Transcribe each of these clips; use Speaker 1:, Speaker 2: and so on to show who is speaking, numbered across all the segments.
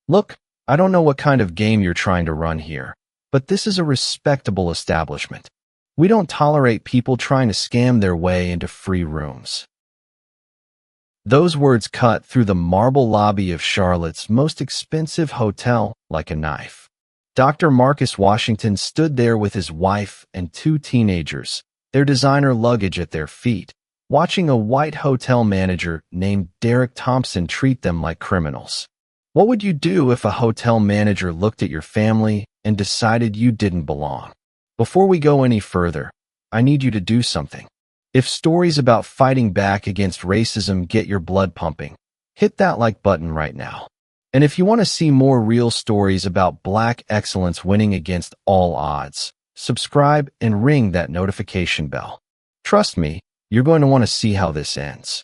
Speaker 1: Look, I don't know what kind of game you're trying to run here, but this is a respectable establishment. We don't tolerate people trying to scam their way into free rooms." Those words cut through the marble lobby of Charlotte's most expensive hotel like a knife. Dr. Marcus Washington stood there with his wife and two teenagers, their designer luggage at their feet, watching a white hotel manager named Derek Thompson treat them like criminals. What would you do if a hotel manager looked at your family and decided you didn't belong? Before we go any further, I need you to do something. If stories about fighting back against racism get your blood pumping, hit that like button right now. And if you want to see more real stories about Black excellence winning against all odds, subscribe and ring that notification bell. Trust me, you're going to want to see how this ends.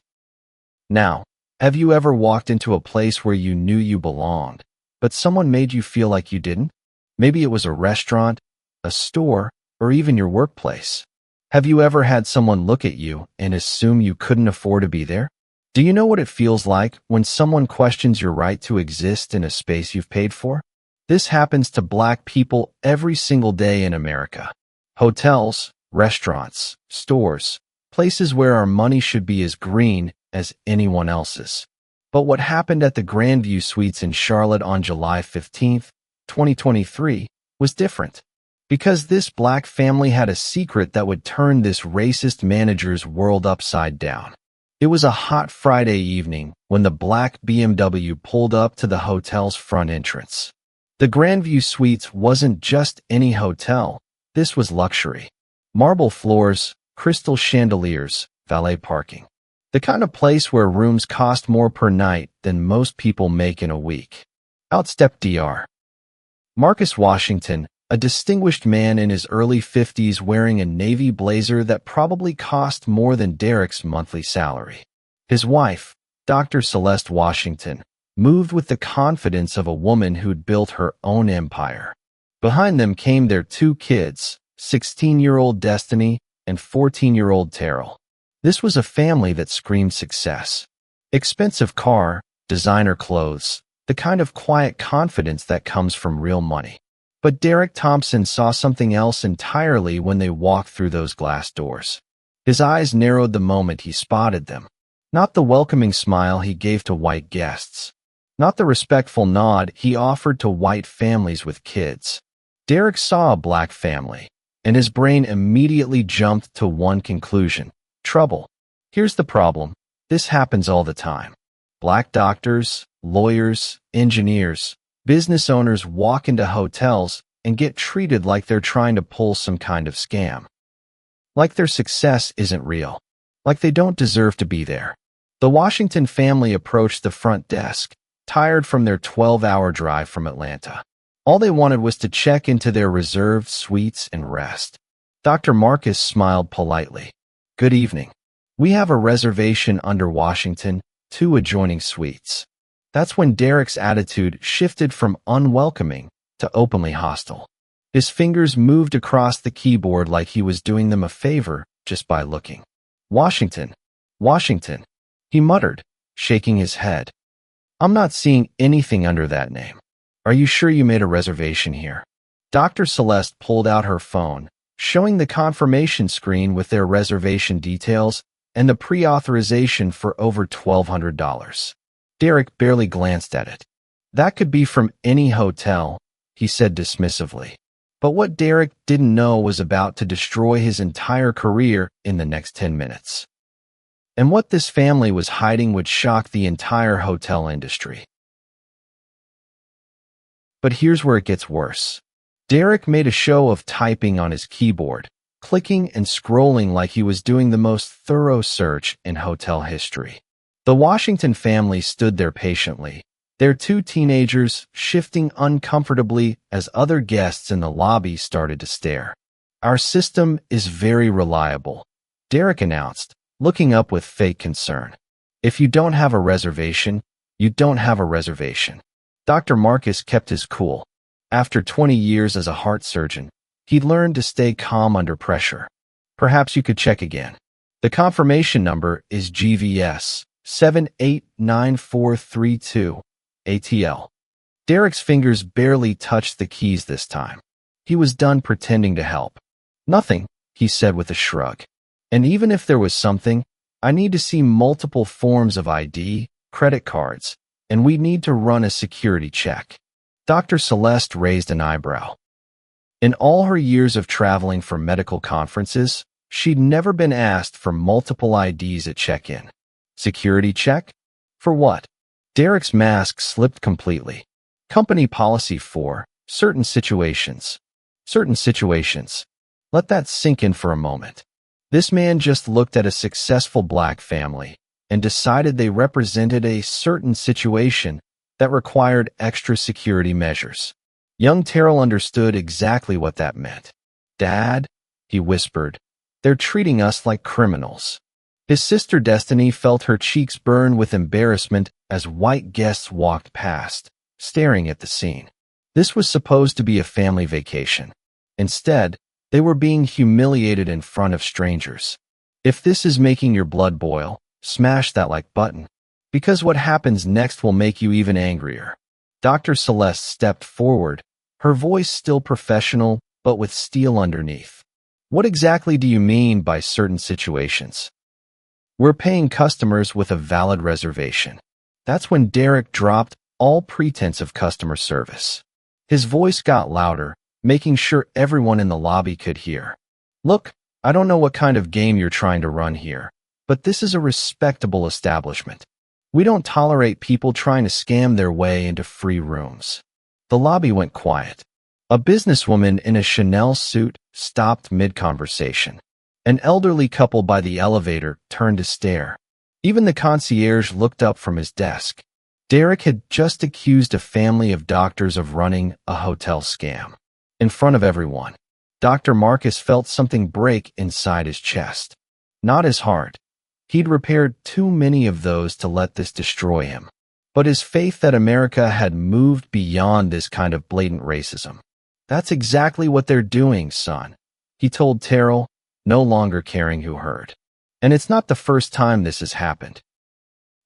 Speaker 1: Now, have you ever walked into a place where you knew you belonged, but someone made you feel like you didn't? Maybe it was a restaurant, a store, or even your workplace. Have you ever had someone look at you and assume you couldn't afford to be there? Do you know what it feels like when someone questions your right to exist in a space you've paid for? This happens to Black people every single day in America. Hotels, restaurants, stores, places where our money should be as green as anyone else's. But what happened at the Grandview Suites in Charlotte on July 15, 2023, was different. Because this Black family had a secret that would turn this racist manager's world upside down. It was a hot Friday evening when the Black BMW pulled up to the hotel's front entrance. The Grandview Suites wasn't just any hotel, this was luxury. Marble floors, crystal chandeliers, valet parking. The kind of place where rooms cost more per night than most people make in a week. Out stepped Dr. Marcus Washington, a distinguished man in his early 50s wearing a navy blazer that probably cost more than Derek's monthly salary. His wife, Dr. Celeste Washington, moved with the confidence of a woman who'd built her own empire. Behind them came their two kids, 16-year-old Destiny and 14-year-old Terrell. This was a family that screamed success. Expensive car, designer clothes, the kind of quiet confidence that comes from real money. But Derek Thompson saw something else entirely when they walked through those glass doors. His eyes narrowed the moment he spotted them. Not the welcoming smile he gave to white guests. Not the respectful nod he offered to white families with kids. Derek saw a Black family, and his brain immediately jumped to one conclusion: trouble. Here's the problem. This happens all the time. Black doctors, lawyers, engineers, business owners walk into hotels and get treated like they're trying to pull some kind of scam. Like their success isn't real. Like they don't deserve to be there. The Washington family approached the front desk, tired from their 12-hour drive from Atlanta. All they wanted was to check into their reserved suites and rest. Dr. Marcus smiled politely. "Good evening. We have a reservation under Washington, 2 adjoining suites." That's when Derek's attitude shifted from unwelcoming to openly hostile. His fingers moved across the keyboard like he was doing them a favor just by looking. "Washington, Washington," he muttered, shaking his head. "I'm not seeing anything under that name. Are you sure you made a reservation here?" Dr. Celeste pulled out her phone, showing the confirmation screen with their reservation details and the pre-authorization for over $1,200. Derek barely glanced at it. "That could be from any hotel," he said dismissively. But what Derek didn't know was about to destroy his entire career in the next 10 minutes. And what this family was hiding would shock the entire hotel industry. But here's where it gets worse. Derek made a show of typing on his keyboard, clicking and scrolling like he was doing the most thorough search in hotel history. The Washington family stood there patiently, their 2 teenagers shifting uncomfortably as other guests in the lobby started to stare. "Our system is very reliable," Derek announced, looking up with fake concern. "If you don't have a reservation, you don't have a reservation." Dr. Marcus kept his cool. After 20 years as a heart surgeon, he'd learned to stay calm under pressure. "Perhaps you could check again. The confirmation number is GVS 789432 ATL." Derek's fingers barely touched the keys this time. He was done pretending to help. Nothing, he said with a shrug. And even if there was something, I need to see multiple forms of ID, credit cards, and we need to run a security check. Dr. Celeste raised an eyebrow. In all her years of traveling for medical conferences, she'd never been asked for multiple IDs at check-in. Security check? For what? Derek's mask slipped completely. Company policy for certain situations. Certain situations. Let that sink in for a moment. This man just looked at a successful black family and decided they represented a certain situation that required extra security measures. Young Terrell understood exactly what that meant. "Dad," he whispered, "they're treating us like criminals." His sister Destiny felt her cheeks burn with embarrassment as white guests walked past, staring at the scene. This was supposed to be a family vacation. Instead, they were being humiliated in front of strangers. If this is making your blood boil, smash that like button, because what happens next will make you even angrier. Dr. Celeste stepped forward, her voice still professional, but with steel underneath. What exactly do you mean by certain situations? We're paying customers with a valid reservation. That's when Derek dropped all pretense of customer service. His voice got louder, making sure everyone in the lobby could hear. "Look, I don't know what kind of game you're trying to run here, but this is a respectable establishment. We don't tolerate people trying to scam their way into free rooms." The lobby went quiet. A businesswoman in a Chanel suit stopped mid-conversation. An elderly couple by the elevator turned to stare. Even the concierge looked up from his desk. Derek had just accused a family of doctors of running a hotel scam. In front of everyone, Dr. Marcus felt something break inside his chest. Not his heart. He'd repaired too many of those to let this destroy him. But his faith that America had moved beyond this kind of blatant racism. "That's exactly what they're doing, son," he told Terrell, no longer caring who heard. "And it's not the first time this has happened."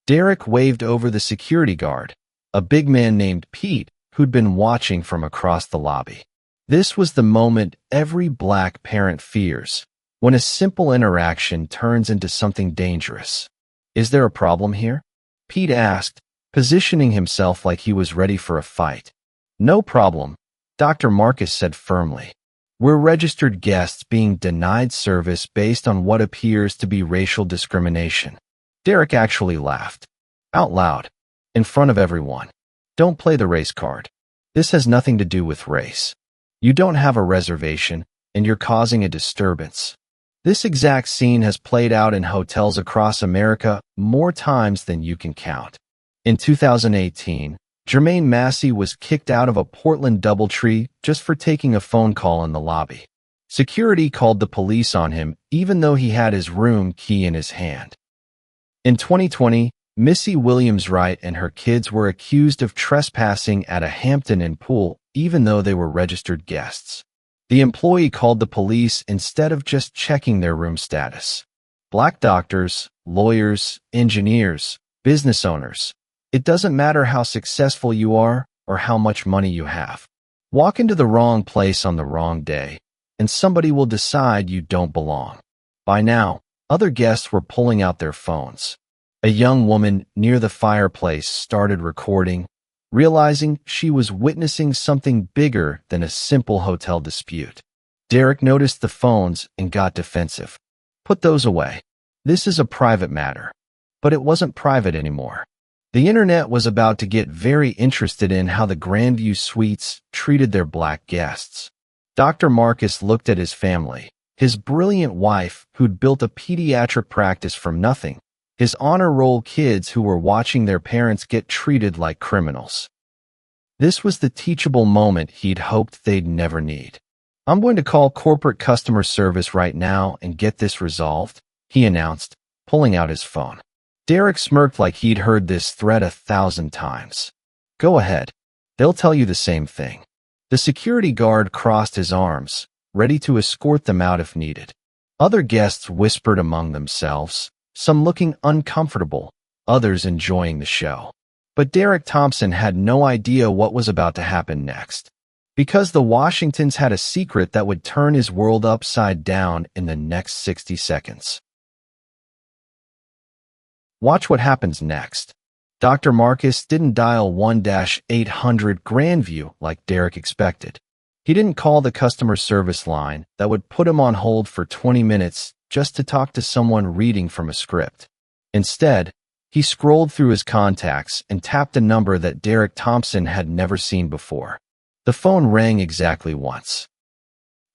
Speaker 1: Derek waved over the security guard, a big man named Pete, who'd been watching from across the lobby. This was the moment every black parent fears, when a simple interaction turns into something dangerous. "Is there a problem here?" Pete asked, positioning himself like he was ready for a fight. "No problem," Dr. Marcus said firmly. "We're registered guests being denied service based on what appears to be racial discrimination." Derek actually laughed. Out loud. In front of everyone. "Don't play the race card. This has nothing to do with race. You don't have a reservation, and you're causing a disturbance." This exact scene has played out in hotels across America more times than you can count. In 2018, Jermaine Massey was kicked out of a Portland DoubleTree just for taking a phone call in the lobby. Security called the police on him even though he had his room key in his hand. In 2020, Missy Williams-Wright and her kids were accused of trespassing at a Hampton Inn pool even though they were registered guests. The employee called the police instead of just checking their room status. Black doctors, lawyers, engineers, business owners. It doesn't matter how successful you are or how much money you have. Walk into the wrong place on the wrong day, and somebody will decide you don't belong. By now, other guests were pulling out their phones. A young woman near the fireplace started recording, realizing she was witnessing something bigger than a simple hotel dispute. Derek noticed the phones and got defensive. "Put those away. This is a private matter." But it wasn't private anymore. The internet was about to get very interested in how the Grandview Suites treated their black guests. Dr. Marcus looked at his family, his brilliant wife who'd built a pediatric practice from nothing, his honor roll kids who were watching their parents get treated like criminals. This was the teachable moment he'd hoped they'd never need. "I'm going to call corporate customer service right now and get this resolved," he announced, pulling out his phone. Derek smirked like he'd heard this threat 1,000 times. "Go ahead. They'll tell you the same thing." The security guard crossed his arms, ready to escort them out if needed. Other guests whispered among themselves, some looking uncomfortable, others enjoying the show. But Derek Thompson had no idea what was about to happen next, because the Washingtons had a secret that would turn his world upside down in the next 60 seconds. Watch what happens next. Dr. Marcus didn't dial 1-800 Grandview like Derek expected. He didn't call the customer service line that would put him on hold for 20 minutes just to talk to someone reading from a script. Instead, he scrolled through his contacts and tapped a number that Derek Thompson had never seen before. The phone rang exactly once.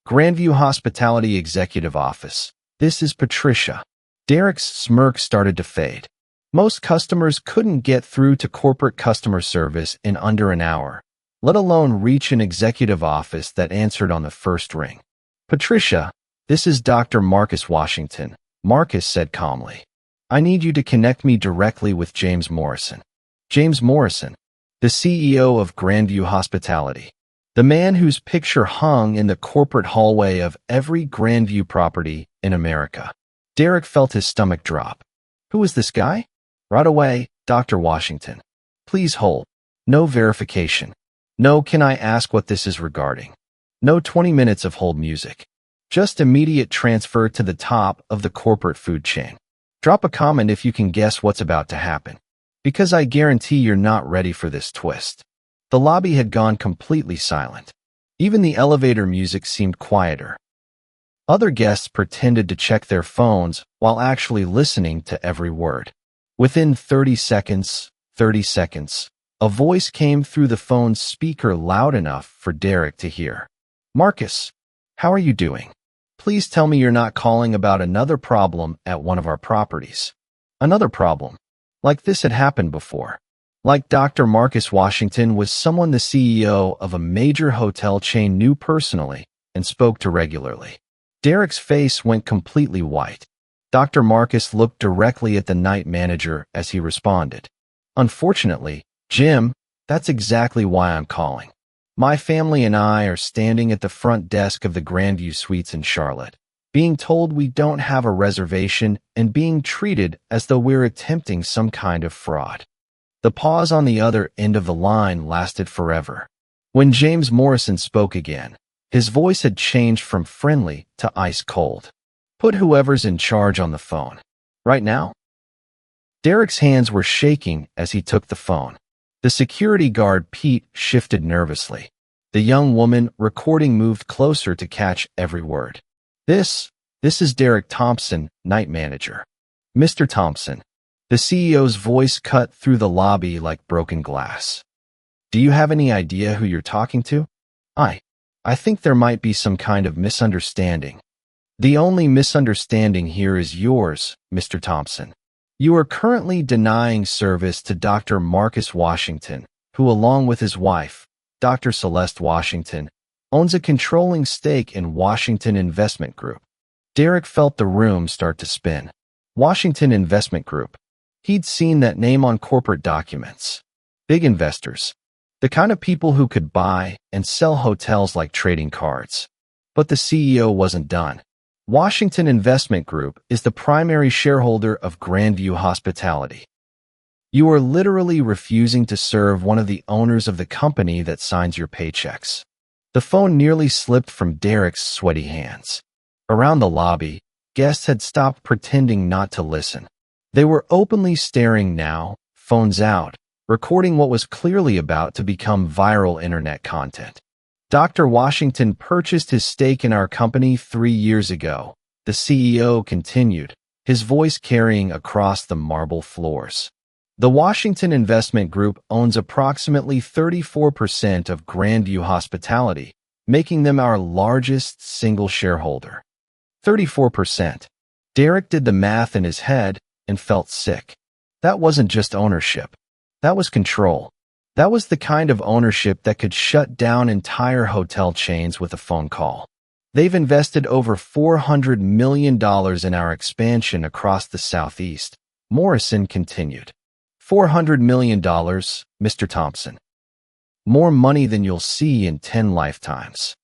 Speaker 1: Grandview Hospitality Executive Office. This is Patricia. Derek's smirk started to fade. Most customers couldn't get through to corporate customer service in under an hour, let alone reach an executive office that answered on the first ring. Patricia, this is Dr. Marcus Washington, Marcus said calmly. I need you to connect me directly with James Morrison. James Morrison, the CEO of Grandview Hospitality. The man whose picture hung in the corporate hallway of every Grandview property in America. Derek felt his stomach drop. Who is this guy? Right away, Dr. Washington. Please hold. No verification. No, can I ask what this is regarding? No 20 minutes of hold music. Just immediate transfer to the top of the corporate food chain. Drop a comment if you can guess what's about to happen, because I guarantee you're not ready for this twist. The lobby had gone completely silent. Even the elevator music seemed quieter. Other guests pretended to check their phones while actually listening to every word. Within 30 seconds, a voice came through the phone's speaker loud enough for Derek to hear. Marcus, how are you doing? Please tell me you're not calling about another problem at one of our properties. Another problem. Like this had happened before. Like Dr. Marcus Washington was someone the CEO of a major hotel chain knew personally and spoke to regularly. Derek's face went completely white. Dr. Marcus looked directly at the night manager as he responded. Unfortunately, Jim, that's exactly why I'm calling. My family and I are standing at the front desk of the Grandview Suites in Charlotte, being told we don't have a reservation and being treated as though we're attempting some kind of fraud. The pause on the other end of the line lasted forever. When James Morrison spoke again, his voice had changed from friendly to ice cold. Put whoever's in charge on the phone. Right now? Derek's hands were shaking as he took the phone. The security guard, Pete, shifted nervously. The young woman recording moved closer to catch every word. This is Derek Thompson, night manager. Mr. Thompson. The CEO's voice cut through the lobby like broken glass. Do you have any idea who you're talking to? I think there might be some kind of misunderstanding. The only misunderstanding here is yours, Mr. Thompson. You are currently denying service to Dr. Marcus Washington, who along with his wife, Dr. Celeste Washington, owns a controlling stake in Washington Investment Group. Derek felt the room start to spin. Washington Investment Group. He'd seen that name on corporate documents. Big investors. The kind of people who could buy and sell hotels like trading cards. But the CEO wasn't done. Washington Investment Group is the primary shareholder of Grandview Hospitality. You are literally refusing to serve one of the owners of the company that signs your paychecks. The phone nearly slipped from Derek's sweaty hands. Around the lobby, guests had stopped pretending not to listen. They were openly staring now, phones out, recording what was clearly about to become viral internet content. Dr. Washington purchased his stake in our company 3 years ago, the CEO continued, his voice carrying across the marble floors. The Washington Investment Group owns approximately 34% of Grandview Hospitality, making them our largest single shareholder. 34%. Derek did the math in his head and felt sick. That wasn't just ownership. That was control. That was the kind of ownership that could shut down entire hotel chains with a phone call. They've invested over $400 million in our expansion across the Southeast, Morrison continued. $400 million, Mr. Thompson. More money than you'll see in 10 lifetimes.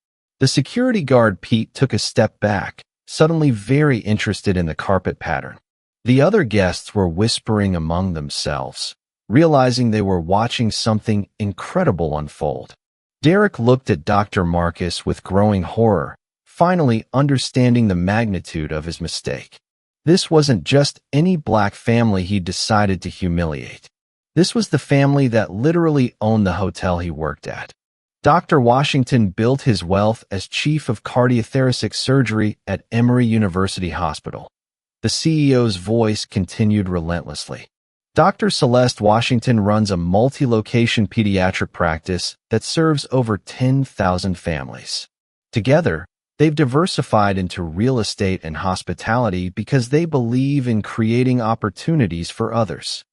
Speaker 1: The security guard, Pete, took a step back, suddenly very interested in the carpet pattern. The other guests were whispering among themselves. realizing they were watching something incredible unfold. Derek looked at Dr. Marcus with growing horror, finally understanding the magnitude of his mistake. This wasn't just any black family he decided to humiliate. This was the family that literally owned the hotel he worked at. Dr. Washington built his wealth as chief of cardiothoracic surgery at Emory University Hospital. The CEO's voice continued relentlessly. Dr. Celeste Washington runs a multi-location pediatric practice that serves over 10,000 families. Together, they've diversified into real estate and hospitality because they believe in creating opportunities for others.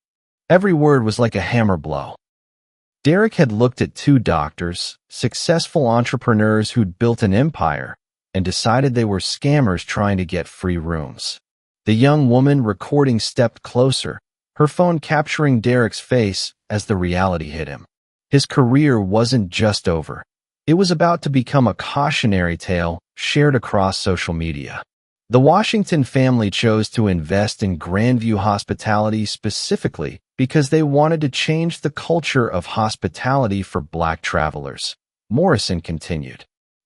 Speaker 1: Every word was like a hammer blow. Derek had looked at two doctors, successful entrepreneurs who'd built an empire, and decided they were scammers trying to get free rooms. The young woman recording stepped closer, her phone capturing Derek's face as the reality hit him. His career wasn't just over. It was about to become a cautionary tale shared across social media. The Washington family chose to invest in Grandview Hospitality specifically because they wanted to change the culture of hospitality for black travelers. Morrison continued.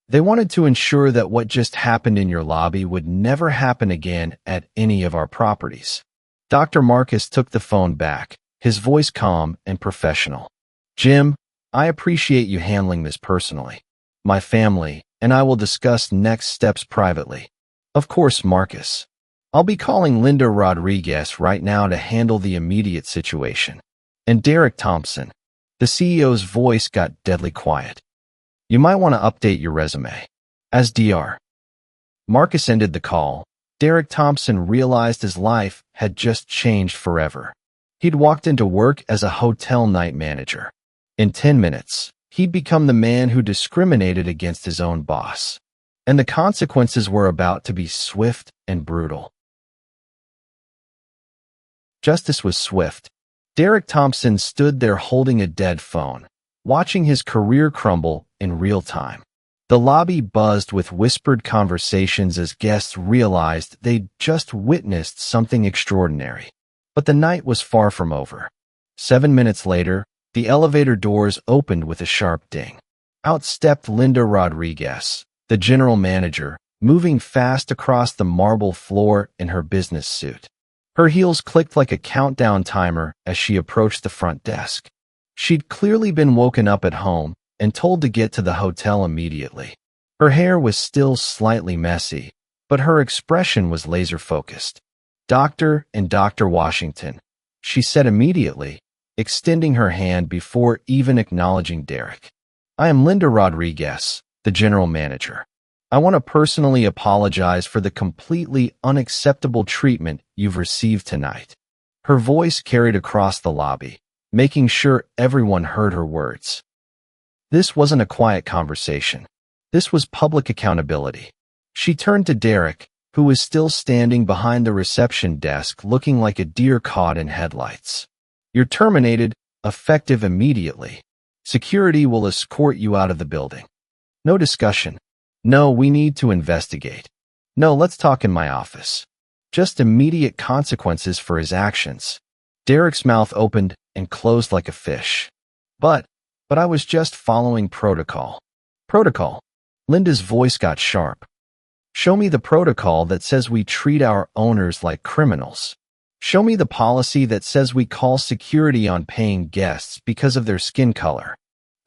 Speaker 1: They wanted to ensure that what just happened in your lobby would never happen again at any of our properties. Dr. Marcus took the phone back, his voice calm and professional. Jim, I appreciate you handling this personally. My family and I will discuss next steps privately. Of course, Marcus. I'll be calling Linda Rodriguez right now to handle the immediate situation. And Derek Thompson. The CEO's voice got deadly quiet. You might want to update your resume. As Dr. Marcus ended the call, Derek Thompson realized his life had just changed forever. He'd walked into work as a hotel night manager. In 10 minutes, he'd become the man who discriminated against his own boss. And the consequences were about to be swift and brutal. Justice was swift. Derek Thompson stood there holding a dead phone, watching his career crumble in real time. The lobby buzzed with whispered conversations as guests realized they'd just witnessed something extraordinary. But the night was far from over. 7 minutes later, the elevator doors opened with a sharp ding. Out stepped Linda Rodriguez, the general manager, moving fast across the marble floor in her business suit. Her heels clicked like a countdown timer as she approached the front desk. She'd clearly been woken up at home and told to get to the hotel immediately. Her hair was still slightly messy, but her expression was laser-focused. Dr. and Dr. Washington, she said immediately, extending her hand before even acknowledging Derek. I am Linda Rodriguez, the general manager. I want to personally apologize for the completely unacceptable treatment you've received tonight. Her voice carried across the lobby, making sure everyone heard her words. This wasn't a quiet conversation. This was public accountability. She turned to Derek, who was still standing behind the reception desk looking like a deer caught in headlights. You're terminated, effective immediately. Security will escort you out of the building. No discussion. No, we need to investigate. No, let's talk in my office. Just immediate consequences for his actions. Derek's mouth opened and closed like a fish. But I was just following protocol. Protocol? Linda's voice got sharp. Show me the protocol that says we treat our owners like criminals. Show me the policy that says we call security on paying guests because of their skin color.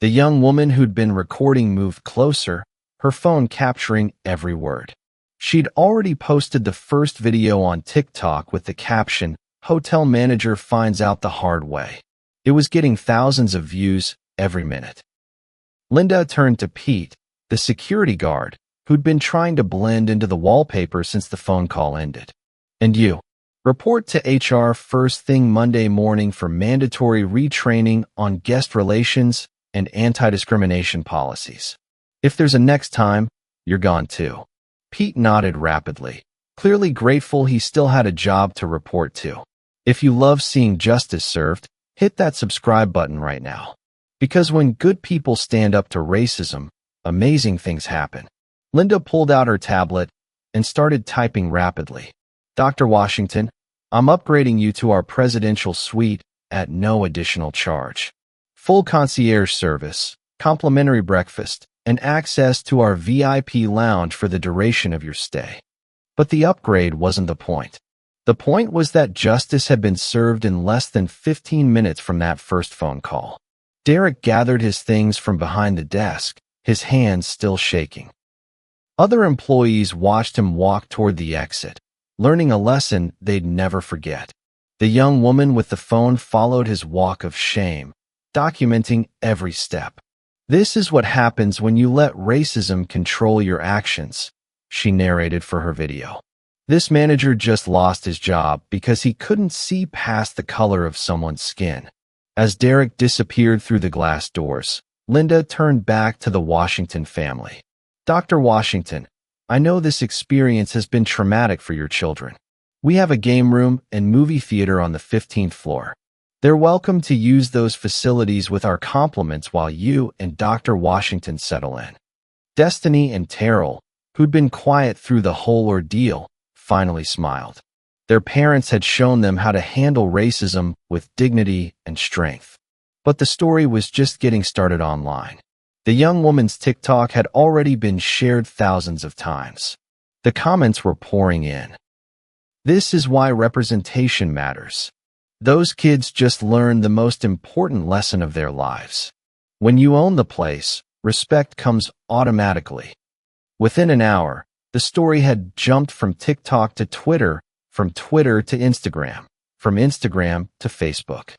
Speaker 1: The young woman who'd been recording moved closer, her phone capturing every word. She'd already posted the first video on TikTok with the caption, "Hotel manager finds out the hard way." It was getting thousands of views every minute. Linda turned to Pete, the security guard, who'd been trying to blend into the wallpaper since the phone call ended. And you? Report to HR first thing Monday morning for mandatory retraining on guest relations and anti-discrimination policies. If there's a next time, you're gone too. Pete nodded rapidly, clearly grateful he still had a job to report to. If you love seeing justice served, hit that subscribe button right now. Because when good people stand up to racism, amazing things happen. Linda pulled out her tablet and started typing rapidly. Dr. Washington, I'm upgrading you to our presidential suite at no additional charge. Full concierge service, complimentary breakfast, and access to our VIP lounge for the duration of your stay. But the upgrade wasn't the point. The point was that justice had been served in less than 15 minutes from that first phone call. Derek gathered his things from behind the desk, his hands still shaking. Other employees watched him walk toward the exit, learning a lesson they'd never forget. The young woman with the phone followed his walk of shame, documenting every step. "This is what happens when you let racism control your actions," she narrated for her video. "This manager just lost his job because he couldn't see past the color of someone's skin." As Derek disappeared through the glass doors, Linda turned back to the Washington family. "Dr. Washington, I know this experience has been traumatic for your children. We have a game room and movie theater on the 15th floor. They're welcome to use those facilities with our compliments while you and Dr. Washington settle in." Destiny and Terrell, who'd been quiet through the whole ordeal, finally smiled. Their parents had shown them how to handle racism with dignity and strength. But the story was just getting started online. The young woman's TikTok had already been shared thousands of times. The comments were pouring in. "This is why representation matters. Those kids just learned the most important lesson of their lives. When you own the place, respect comes automatically." Within an hour, the story had jumped from TikTok to Twitter, from Twitter to Instagram, from Instagram to Facebook.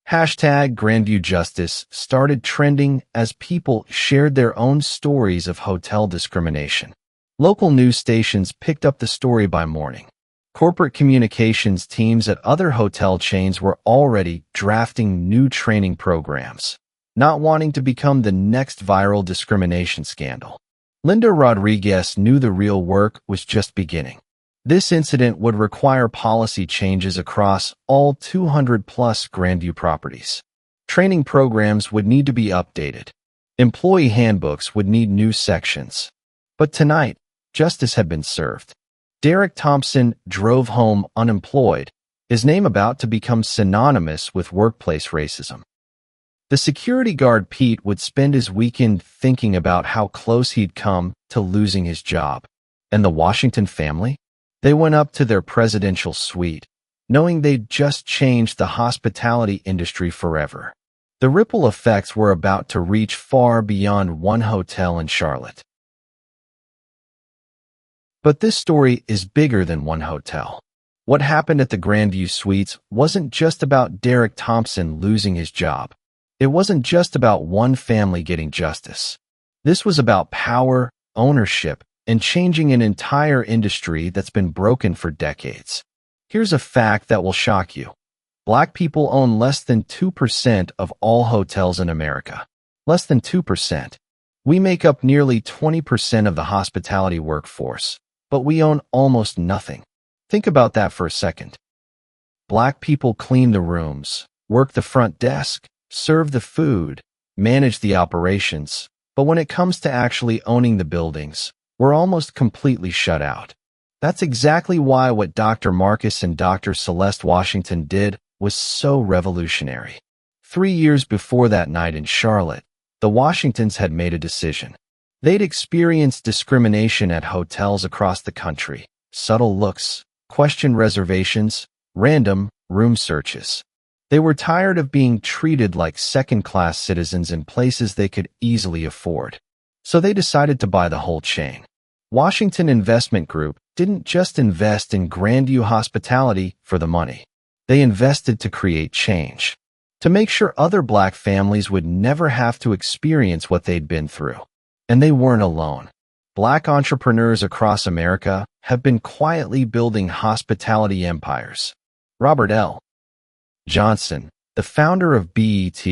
Speaker 1: Hashtag Grandview Justice started trending as people shared their own stories of hotel discrimination. Local news stations picked up the story by morning. Corporate communications teams at other hotel chains were already drafting new training programs, not wanting to become the next viral discrimination scandal. Linda Rodriguez knew the real work was just beginning. This incident would require policy changes across all 200-plus Grandview properties. Training programs would need to be updated. Employee handbooks would need new sections. But tonight, justice had been served. Derek Thompson drove home unemployed, his name about to become synonymous with workplace racism. The security guard Pete would spend his weekend thinking about how close he'd come to losing his job. And the Washington family? They went up to their presidential suite, knowing they'd just changed the hospitality industry forever. The ripple effects were about to reach far beyond one hotel in Charlotte. But this story is bigger than one hotel. What happened at the Grandview Suites wasn't just about Derek Thompson losing his job. It wasn't just about one family getting justice. This was about power, ownership, and changing an entire industry that's been broken for decades. Here's a fact that will shock you. Black people own less than 2% of all hotels in America. Less than 2%. We make up nearly 20% of the hospitality workforce, but we own almost nothing. Think about that for a second. Black people clean the rooms, work the front desk, serve the food, manage the operations, but when it comes to actually owning the buildings, we're almost completely shut out. That's exactly why what Dr. Marcus and Dr. Celeste Washington did was so revolutionary. 3 years before that night in Charlotte, the Washingtons had made a decision. They'd experienced discrimination at hotels across the country, subtle looks, questioned reservations, random room searches. They were tired of being treated like second-class citizens in places they could easily afford. So they decided to buy the whole chain. Washington Investment Group didn't just invest in Grandview hospitality for the money. They invested to create change, to make sure other Black families would never have to experience what they'd been through. And they weren't alone. Black entrepreneurs across America have been quietly building hospitality empires. Robert L. Johnson, the founder of BET,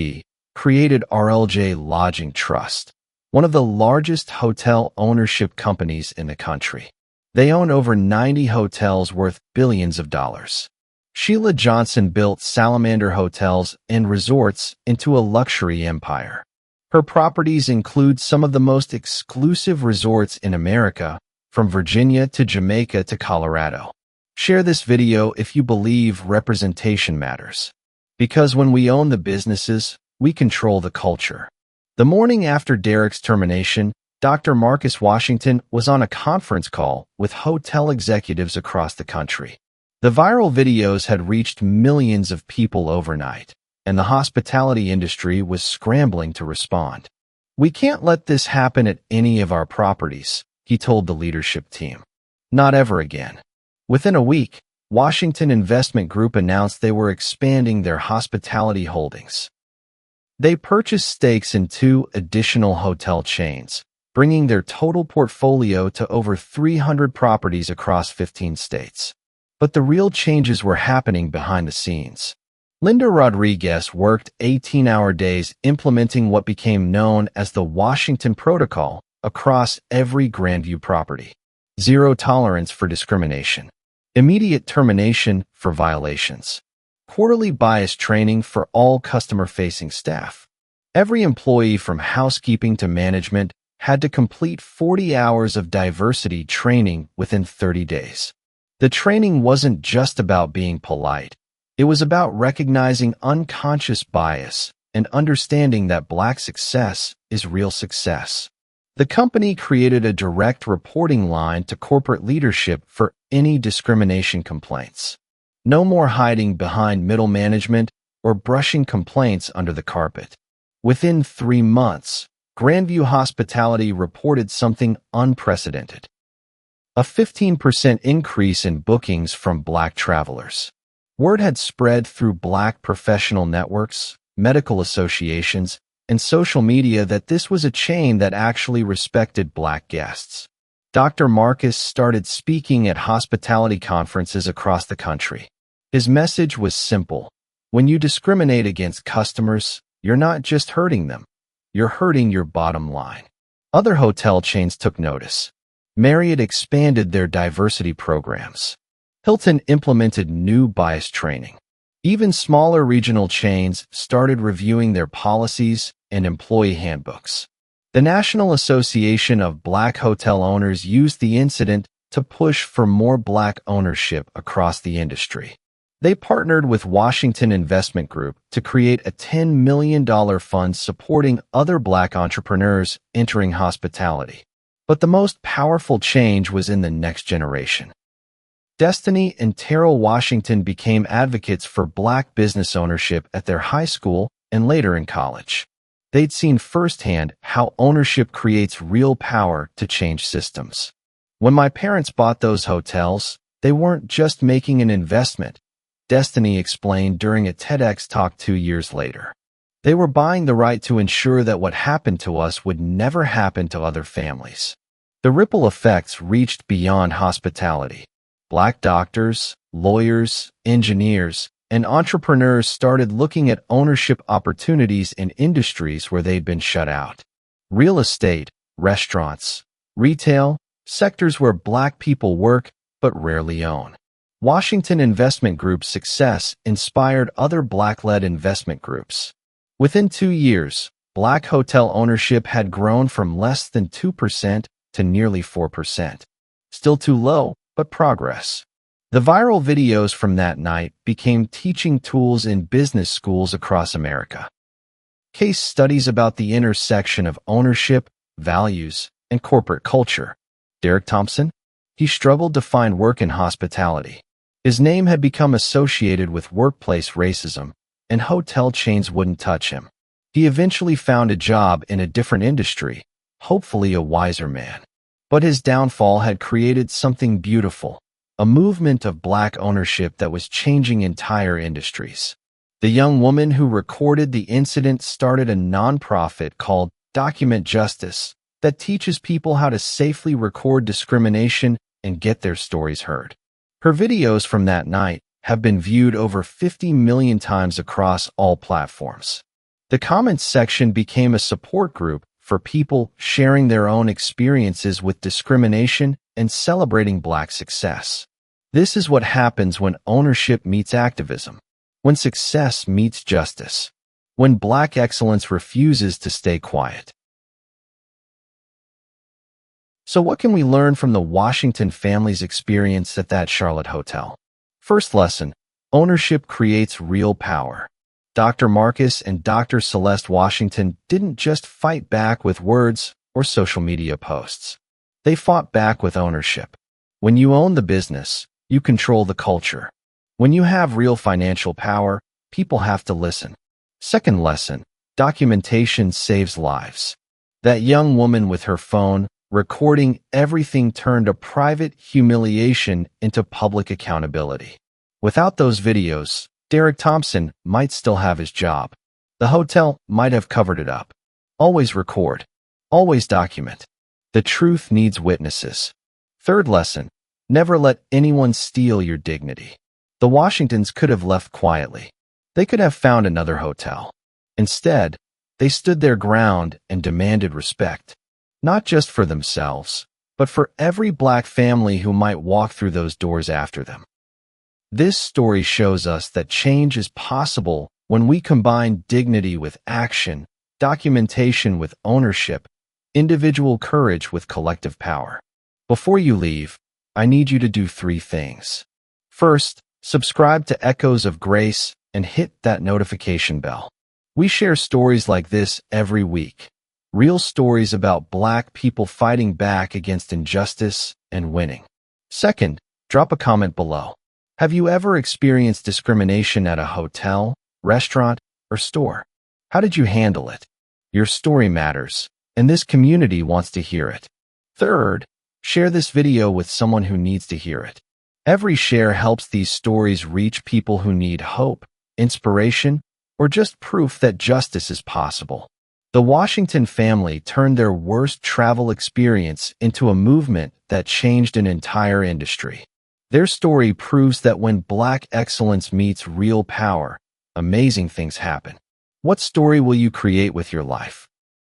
Speaker 1: created RLJ Lodging Trust, one of the largest hotel ownership companies in the country. They own over 90 hotels worth billions of dollars. Sheila Johnson built Salamander Hotels and Resorts into a luxury empire. Her properties include some of the most exclusive resorts in America, from Virginia to Jamaica to Colorado. Share this video if you believe representation matters. Because when we own the businesses, we control the culture. The morning after Derek's termination, Dr. Marcus Washington was on a conference call with hotel executives across the country. The viral videos had reached millions of people overnight, and the hospitality industry was scrambling to respond. "We can't let this happen at any of our properties," he told the leadership team. "Not ever again." Within a week, Washington Investment Group announced they were expanding their hospitality holdings. They purchased stakes in 2 additional hotel chains, bringing their total portfolio to over 300 properties across 15 states. But the real changes were happening behind the scenes. Linda Rodriguez worked 18-hour days implementing what became known as the Washington Protocol across every Grandview property. Zero tolerance for discrimination. Immediate termination for violations. Quarterly bias training for all customer-facing staff. Every employee from housekeeping to management had to complete 40 hours of diversity training within 30 days. The training wasn't just about being polite. It was about recognizing unconscious bias and understanding that Black success is real success. The company created a direct reporting line to corporate leadership for any discrimination complaints. No more hiding behind middle management or brushing complaints under the carpet. Within 3 months, Grandview Hospitality reported something unprecedented. A 15% increase in bookings from Black travelers. Word had spread through Black professional networks, medical associations, and social media that this was a chain that actually respected Black guests. Dr. Marcus started speaking at hospitality conferences across the country. His message was simple. When you discriminate against customers, you're not just hurting them, you're hurting your bottom line. Other hotel chains took notice. Marriott expanded their diversity programs. Hilton implemented new bias training. Even smaller regional chains started reviewing their policies and employee handbooks. The National Association of Black Hotel Owners used the incident to push for more Black ownership across the industry. They partnered with Washington Investment Group to create a $10 million fund supporting other Black entrepreneurs entering hospitality. But the most powerful change was in the next generation. Destiny and Terrell Washington became advocates for Black business ownership at their high school and later in college. They'd seen firsthand how ownership creates real power to change systems. "When my parents bought those hotels, they weren't just making an investment," Destiny explained during a TEDx talk 2 years later. "They were buying the right to ensure that what happened to us would never happen to other families." The ripple effects reached beyond hospitality. Black doctors, lawyers, engineers, and entrepreneurs started looking at ownership opportunities in industries where they'd been shut out. Real estate, restaurants, retail, sectors where Black people work but rarely own. Washington Investment Group's success inspired other Black-led investment groups. Within 2 years, Black hotel ownership had grown from less than 2% to nearly 4%. Still too low, but progress. The viral videos from that night became teaching tools in business schools across America. Case studies about the intersection of ownership, values, and corporate culture. Derek Thompson? He struggled to find work in hospitality. His name had become associated with workplace racism, and hotel chains wouldn't touch him. He eventually found a job in a different industry, hopefully a wiser man. But his downfall had created something beautiful, a movement of Black ownership that was changing entire industries. The young woman who recorded the incident started a nonprofit called Document Justice that teaches people how to safely record discrimination and get their stories heard. Her videos from that night have been viewed over 50 million times across all platforms. The comments section became a support group for people sharing their own experiences with discrimination and celebrating Black success. This is what happens when ownership meets activism, when success meets justice, when Black excellence refuses to stay quiet. So what can we learn from the Washington family's experience at that Charlotte hotel? First lesson, ownership creates real power. Dr. Marcus and Dr. Celeste Washington didn't just fight back with words or social media posts. They fought back with ownership. When you own the business, you control the culture. When you have real financial power, people have to listen. Second lesson, documentation saves lives. That young woman with her phone, recording everything turned a private humiliation into public accountability. Without those videos, Derek Thompson might still have his job. The hotel might have covered it up. Always record. Always document. The truth needs witnesses. Third lesson, never let anyone steal your dignity. The Washingtons could have left quietly. They could have found another hotel. Instead, they stood their ground and demanded respect, not just for themselves, but for every Black family who might walk through those doors after them. This story shows us that change is possible when we combine dignity with action, documentation with ownership, individual courage with collective power. Before you leave, I need you to do 3 things. First, subscribe to Echoes of Grace and hit that notification bell. We share stories like this every week. Real stories about Black people fighting back against injustice and winning. Second, drop a comment below. Have you ever experienced discrimination at a hotel, restaurant, or store? How did you handle it? Your story matters, and this community wants to hear it. Third, share this video with someone who needs to hear it. Every share helps these stories reach people who need hope, inspiration, or just proof that justice is possible. The Washington family turned their worst travel experience into a movement that changed an entire industry. Their story proves that when Black excellence meets real power, amazing things happen. What story will you create with your life?